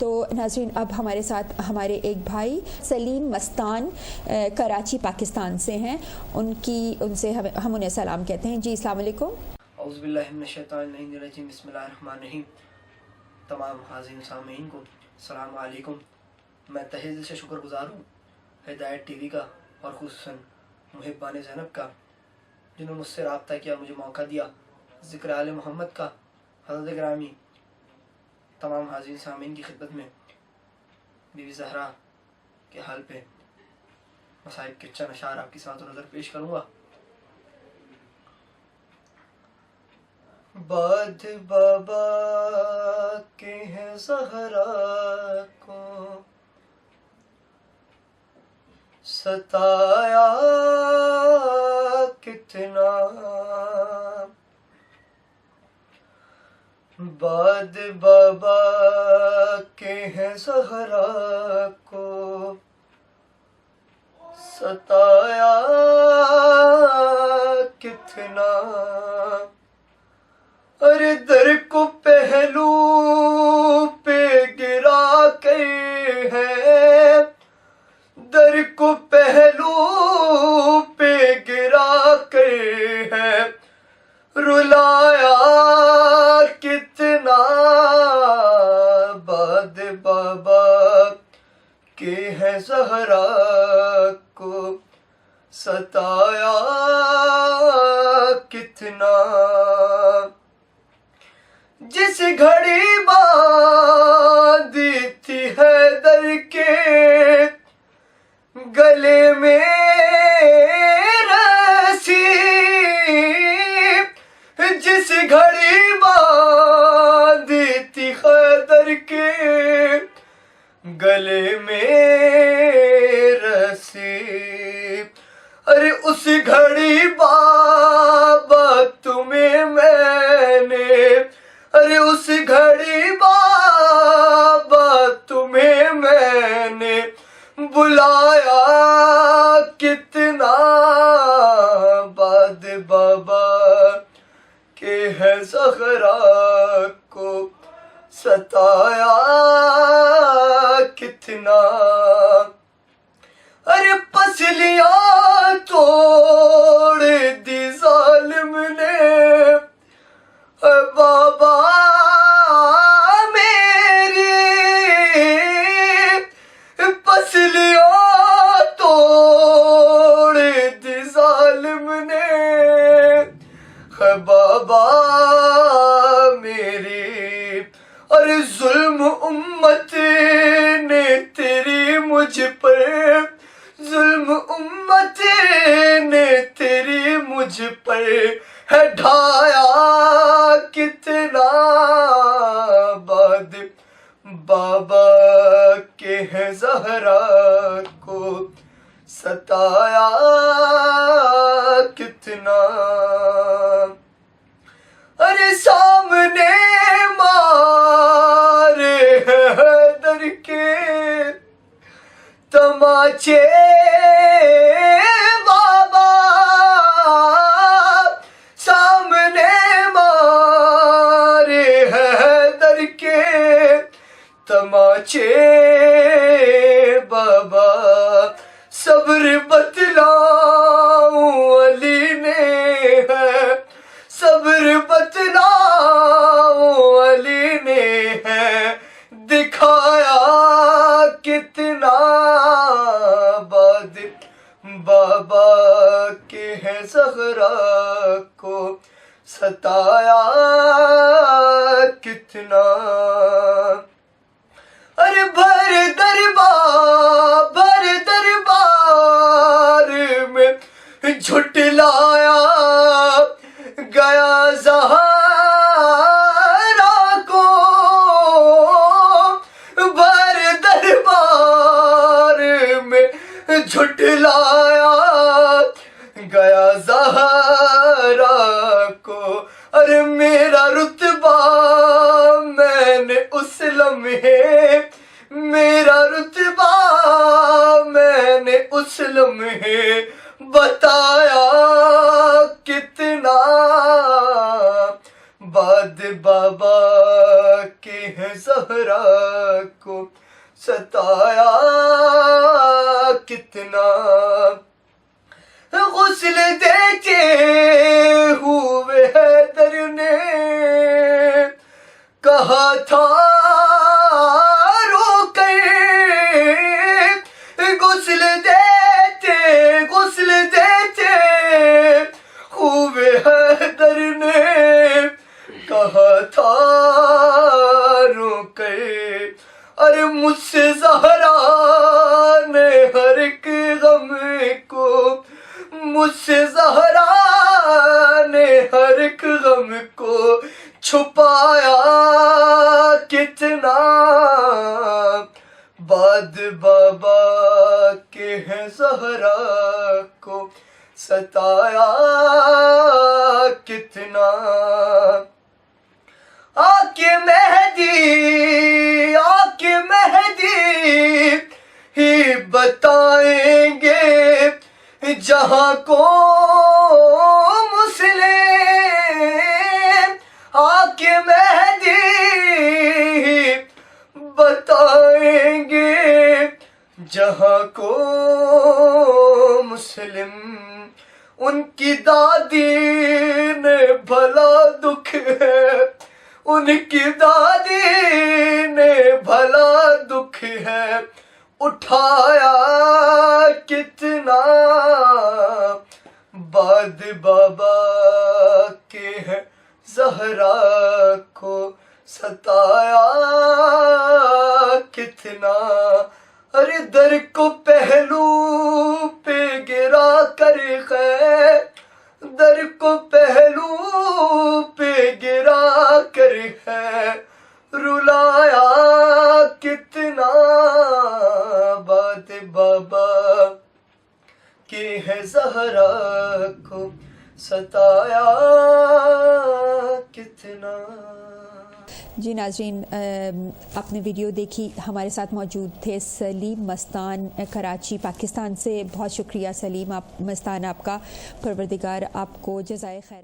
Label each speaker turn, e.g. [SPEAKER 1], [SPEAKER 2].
[SPEAKER 1] تو ناظرین اب ہمارے ساتھ ہمارے ایک بھائی سلیم مستان کراچی پاکستان سے ہیں، ان سے ہم انہیں سلام کہتے ہیں۔ جی السلام علیکم۔
[SPEAKER 2] اعوذ باللہ من الشیطان الرجیم، بسم اللہ الرحمن الرحیم۔ تمام حاضرین سامعین کو السلام علیکم۔ میں تہہ دل سے شکر گزار ہوں ہدایت ٹی وی کا اور خصوصاً محبان زینب کا، جنہوں نے مجھ سے رابطہ کیا، مجھے موقع دیا ذکر آل محمد کا۔ حضرت گرامی تمام حاضرین سامعین کی خدمت میں بی بی زہرا کے حال پہ مصائب کے چند اشعار آپ کی سماعت و نظر پیش کروں گا۔ بعد بابا کے ہیں زہرا کو ستایا کتنا، بعد بابا کے ہیں زہرا کو ستایا کتنا، ارے در کو پہلو پہ گرا کے ہے، در کو پہلو پہ گرا کے ہے، رلایا کتنا، بعد بابا کے ہے زہرا کو ستایا کتنا، جس گھڑی باندھی تھی حیدر کے گلے میں رسی، جس گھڑی باندھی تھی حیدر کے گلے میں رسی، ارے اس گھڑی بابا تمہیں میں نے، ارے اس گھڑی بابا تمہیں میں نے بلایا کتنا، بعد بابا کے ہے زہرا کو ستایا کتنا، ارے پسلیاں توڑ دی ظالم نے بابا میری، پسلیاں توڑ دی ظالم نے بابا میری، اور ظلم امت نے تیری مجھ پر، ظلم امت نے تیری مجھ پر ہے ڈھایا کتنا، بعد بابا کے ہیں زہرا کو ستایا کتنا، ارے سامنے مارے حیدر کے تماچے بابا، سامنے مارے حیدر کے تماچے بابا، صبر بتلاؤں علی نے ہے، صبر بتلاؤں علی نے ہے دکھایا کتنا، بعد بابا کے ہیں زہرا کو ستایا کتنا، ارے بھر دربار میں جھٹلایا گیا زہرا کو، بھر دربار میں جھٹلایا گیا زہرا کو، ارے میرا رتبہ میں نے اس لمحے، میرا رتبہ میں نے اس لمحے بتایا کتنا، بعد بابا کے ہیں زہرا کو ستایا کتنا، غسل دیتے ہوئے حیدر نے کہا تھا رو کر، غسل دیتے ہوئے حیدر نے کہا تھا رو کر، ارے مجھ سے زہرا نے ہر ایک غم کو، مجھ سے زہرا نے ہر ایک غم کو چھپایا کتنا، بعد بابا کے ہیں زہرا کو ستایا کتنا، آکے مہدی ہی بتائیں گے جہاں کو مسلم، آکے مہدی ہی بتائیں گے جہاں کو مسلم، ان کی دادی نے بھلا دکھ ہے، ان کی دادی نے بھلا دکھ ہے اٹھایا کتنا، بعد بابا کے ہے زہرا کو ستایا کتنا، ارے در کو پہلو پہ گرا کر خیر، در کو پہلو پہ گرا کر ہے رلایا کتنا، بعد بابا کے ہے زہرا کو ستایا کتنا۔
[SPEAKER 1] جی ناظرین، آپ نے ویڈیو دیکھی، ہمارے ساتھ موجود تھے سلیم مستان کراچی پاکستان سے۔ بہت شکریہ سلیم مستان آپ کا، پروردگار آپ کو جزائے خیر